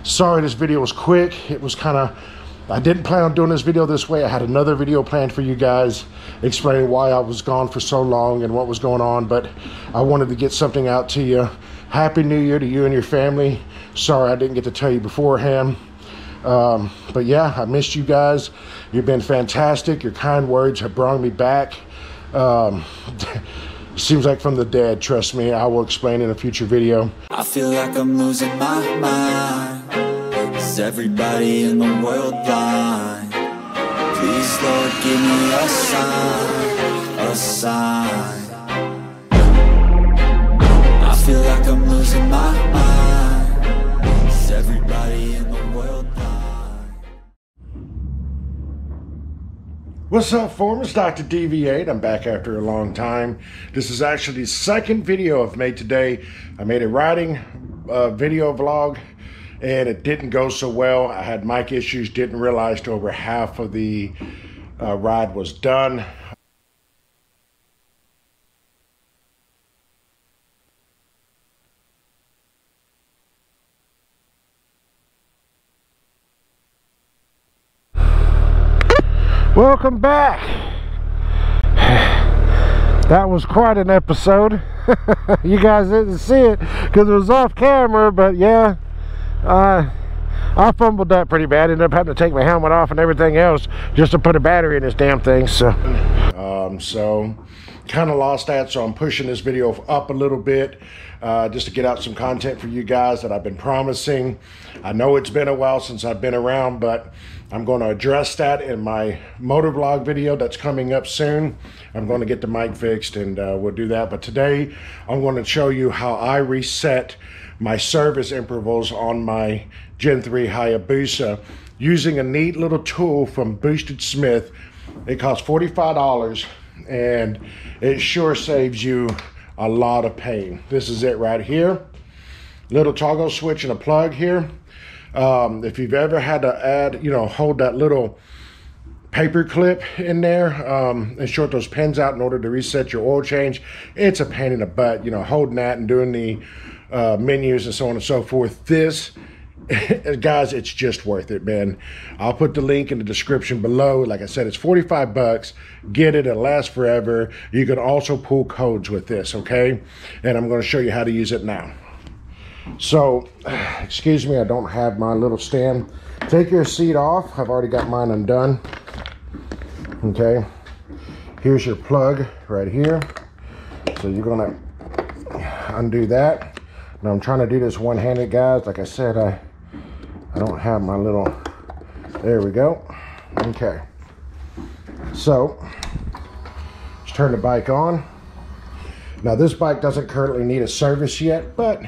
Sorry this video was quick. It was kind of, I didn't plan on doing this video this way. I had another video planned for you guys explaining why I was gone for so long and what was going on, but I wanted to get something out to you. Happy New Year to you and your family. Sorry I didn't get to tell you beforehand. But yeah, I missed you guys. You've been fantastic. Your kind words have brought me back. Seems like from the dead, trust me. I will explain in a future video. I feel like I'm losing my mind. Is everybody in the world blind? Please, Lord, give me a sign, a sign. I feel like I'm losing my mind. Is everybody in the world blind? What's up, formers? Dr. DV8. I'm back after a long time. This is actually the second video I've made today. I made a riding video vlog and it didn't go so well. I had mic issues, didn't realize till over half of the ride was done. Welcome back. That was quite an episode. You guys didn't see it because it was off camera, but yeah, I fumbled that pretty bad. Ended up having to take my helmet off and everything else just to put a battery in this damn thing. So kind of lost that, so I'm pushing this video up a little bit just to get out some content for you guys that I've been promising. I know it's been a while since I've been around, but I'm going to address that in my motovlog video that's coming up soon. I'm going to get the mic fixed and we'll do that. But today I'm going to show you how I reset my service intervals on my Gen 3 Hayabusa using a neat little tool from Busadepot. It costs $45 and it sure saves you a lot of pain. This is it right here. Little toggle switch and a plug here. If you've ever had to add, hold that little paper clip in there and short those pins out in order to reset your oil change, it's a pain in the butt, holding that and doing the menus and so on and so forth. This, guys, it's just worth it, man. I'll put the link in the description below. Like I said, it's 45 bucks. Get it, it'll last forever. You can also pull codes with this, okay? And I'm going to show you how to use it now. So, excuse me, I don't have my little stand. Take your seat off. I've already got mine undone. Okay. Here's your plug right here. So you're going to undo that. Now I'm trying to do this one-handed, guys. Like I said, I don't have my little... There we go. Okay. So, let's turn the bike on. Now this bike doesn't currently need a service yet, but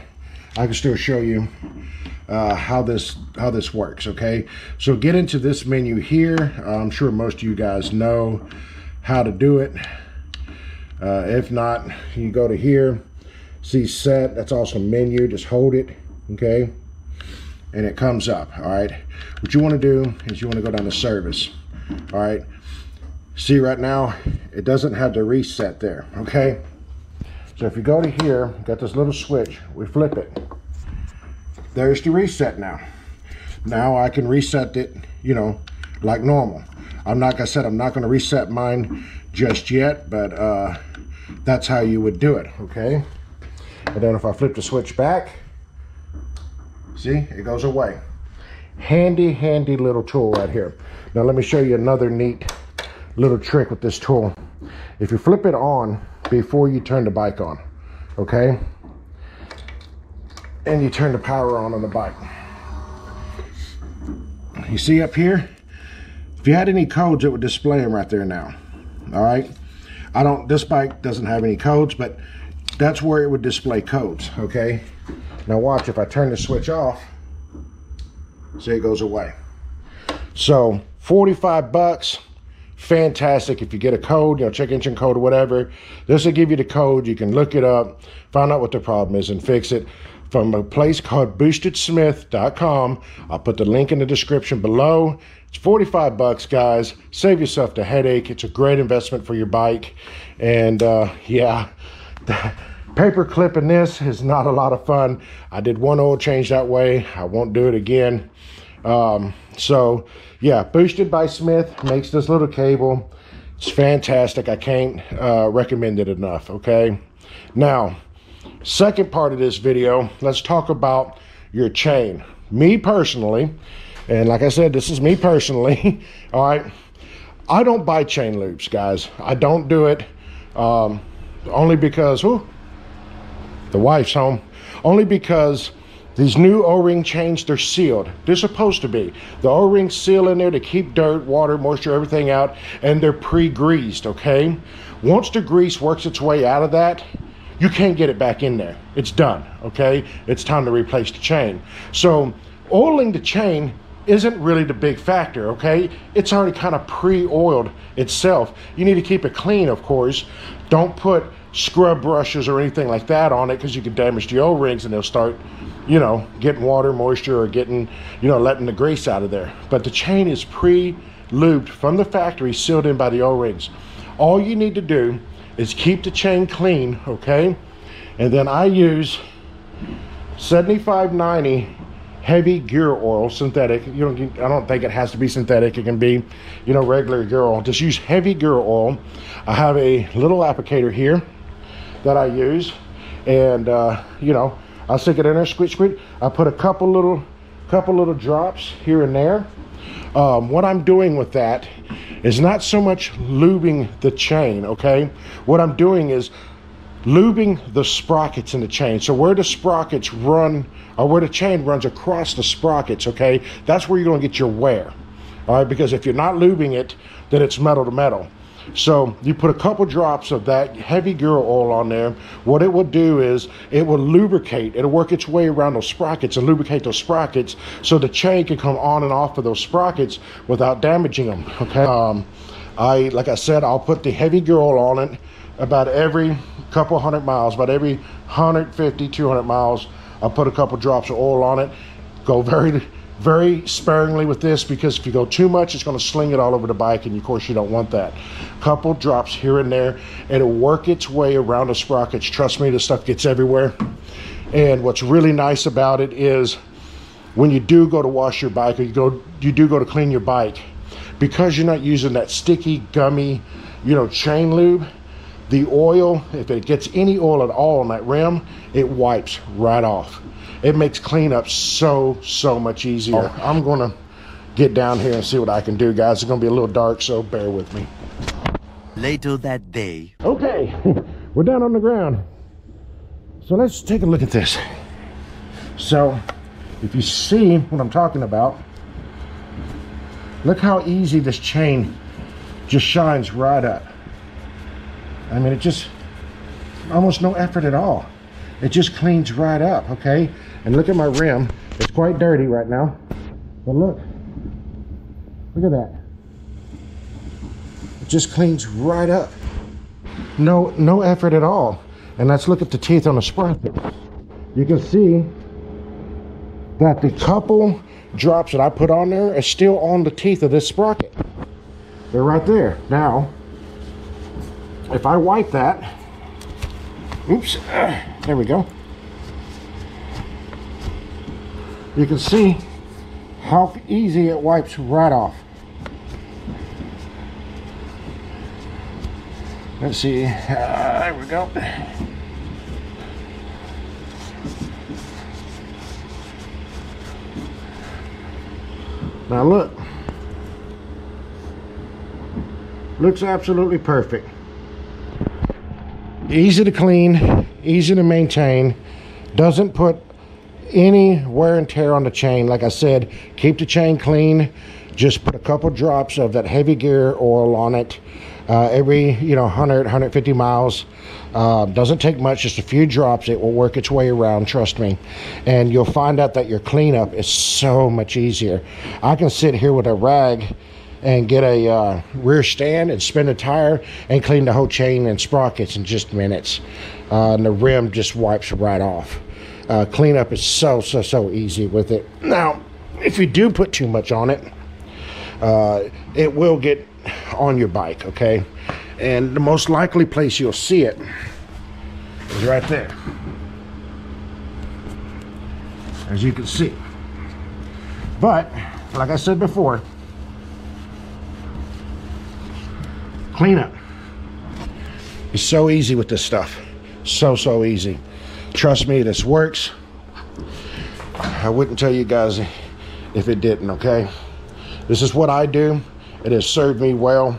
I can still show you how this works, okay? So get into this menu here. I'm sure most of you guys know how to do it. If not, you go to here, see set, that's also menu, just hold it, okay? And it comes up, all right? What you wanna do is you wanna go down to service, all right? See right now, it doesn't have the reset there, okay? So if you go to here, got this little switch, we flip it. There's the reset now. Now I can reset it, like normal. Like I said, I'm not gonna reset mine just yet, but that's how you would do it, okay? And then if I flip the switch back, see, it goes away. Handy, handy little tool right here. Now let me show you another neat little trick with this tool. If you flip it on before you turn the bike on, okay? And you turn the power on the bike. You see up here? If you had any codes, it would display them right there now. All right? This bike doesn't have any codes, but that's where it would display codes, okay? Now watch, if I turn the switch off, see, it goes away. So 45 bucks. Fantastic. If you get a code, check engine code or whatever, this will give you the code. You can look it up, find out what the problem is and fix it from a place called Busadepot.com. I'll put the link in the description below. It's 45 bucks, guys. Save yourself the headache. It's a great investment for your bike. And yeah, Paper clipping this is not a lot of fun. I did one oil change that way. I won't do it again. So yeah, Boosted by Smith makes this little cable. It's fantastic. I can't recommend it enough. Okay, now second part of this video, let's talk about your chain. Me personally, and like I said, this is me personally. All right, I don't buy chain loops, guys. I don't do it only because the wife's home. Only because these new O-ring chains, they're sealed. They're supposed to be. The O-rings seal in there to keep dirt, water, moisture, everything out, and they're pre-greased, okay? Once the grease works its way out of that, you can't get it back in there. It's done, okay? It's time to replace the chain. So oiling the chain isn't really the big factor, okay? It's already kind of pre-oiled itself. You need to keep it clean, of course. Don't put scrub brushes or anything like that on it, because you can damage the O-rings and they'll start, you know, getting water, moisture, or getting, you know, letting the grease out of there. But the chain is pre-lubed from the factory, sealed in by the O-rings. All you need to do is keep the chain clean, okay? And then I use 7590 heavy gear oil, synthetic. I don't think it has to be synthetic. It can be, you know, regular gear oil. Just use heavy gear oil. I have a little applicator here that I use, and you know, I'll stick it in there, squeak, squeak. I put a couple little drops here and there. What I'm doing with that is not so much lubing the chain, okay? What I'm doing is lubing the sprockets in the chain. So where the sprockets run, or where the chain runs across the sprockets, okay, that's where you're going to get your wear. All right, because if you're not lubing it, then it's metal to metal. So you put a couple drops of that heavy gear oil on there. What it will do is it will lubricate. It'll work its way around those sprockets and lubricate those sprockets, so the chain can come on and off of those sprockets without damaging them, okay? Like I said, I'll put the heavy gear oil on it about every couple hundred miles, about every 150, 200 miles. I'll put a couple drops of oil on it. Go very sparingly with this, because if you go too much, it's going to sling it all over the bike, and of course you don't want that. Couple drops here and there, and it'll work its way around the sprockets. Trust me, this stuff gets everywhere. And what's really nice about it is when you do go to wash your bike, or you do go to clean your bike, because you're not using that sticky, gummy, you know, chain lube, the oil, if it gets any oil at all on that rim, it wipes right off. It makes cleanup so much easier. I'm gonna get down here and see what I can do, guys. It's gonna be a little dark, so bear with me. Later that day. Okay, we're down on the ground. So let's take a look at this. So if you see what I'm talking about, look how easy this chain just shines right up. I mean, it just almost no effort at all. It just cleans right up, okay? And look at my rim. It's quite dirty right now, but look at that. It just cleans right up. No effort at all. And let's look at the teeth on the sprocket. You can see that the couple drops that I put on there are still on the teeth of this sprocket. They're right there. Now, if I wipe that, oops, there we go. You can see how easy it wipes right off. Let's see, there we go. Now look, looks absolutely perfect. Easy to clean, easy to maintain, doesn't put any wear and tear on the chain. Like I said, keep the chain clean. Just put a couple drops of that heavy gear oil on it every 100, 150 miles. Doesn't take much, just a few drops. It will work its way around, trust me. And you'll find out that your cleanup is so much easier. I can sit here with a rag and get a rear stand and spin a tire and clean the whole chain and sprockets in just minutes. And the rim just wipes right off. Cleanup is so easy with it. Now, if you do put too much on it, it will get on your bike, okay? And the most likely place you'll see it is right there, as you can see. But like I said before, cleanup is so easy with this stuff. So easy. Trust me, this works. I wouldn't tell you guys if it didn't, okay? This is what I do. It has served me well.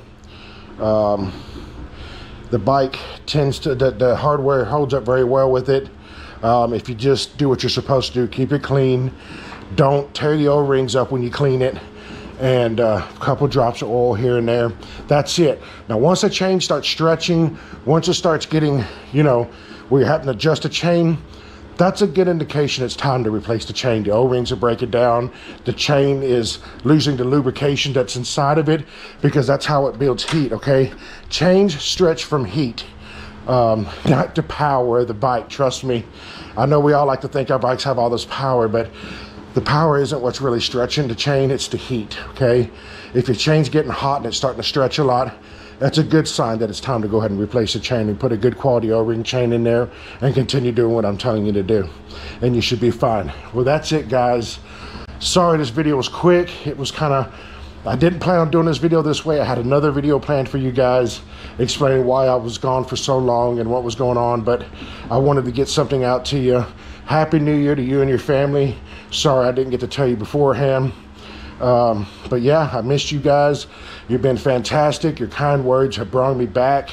The bike tends to, the hardware holds up very well with it. If you just do what you're supposed to do, keep it clean. Don't tear the O-rings up when you clean it. And a couple drops of oil here and there. That's it. Now, once the chain starts stretching, once it starts getting, you know, where you're having to adjust the chain, that's a good indication it's time to replace the chain. The O-rings are breaking down. The chain is losing the lubrication that's inside of it, because that's how it builds heat, okay? Chains stretch from heat, not the power of the bike, trust me. I know we all like to think our bikes have all this power, but the power isn't what's really stretching the chain, it's the heat, okay? If your chain's getting hot and it's starting to stretch a lot, that's a good sign that it's time to go ahead and replace the chain and put a good quality O-ring chain in there and continue doing what I'm telling you to do. And you should be fine. Well, that's it, guys. Sorry this video was quick. It was kind of, I didn't plan on doing this video this way. I had another video planned for you guys explaining why I was gone for so long and what was going on, but I wanted to get something out to you. Happy New Year to you and your family. Sorry I didn't get to tell you beforehand. But yeah, I missed you guys. You've been fantastic. Your kind words have brought me back.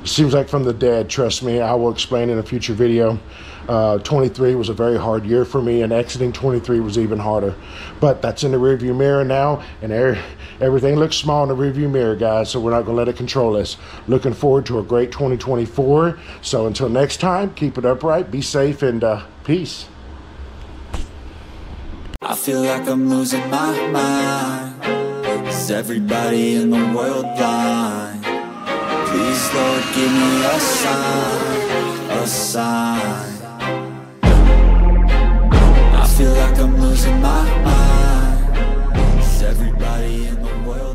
Seems like from the dead, trust me. I will explain in a future video. 23 was a very hard year for me, and exiting 23 was even harder. But that's in the rearview mirror now, and everything looks small in the rearview mirror, guys, so we're not going to let it control us. Looking forward to a great 2024. So until next time, keep it upright, be safe, and peace. I feel like I'm losing my mind. Is everybody in the world blind? Please, Lord, give me a sign, a sign. I feel like I'm losing my mind. Is everybody in the world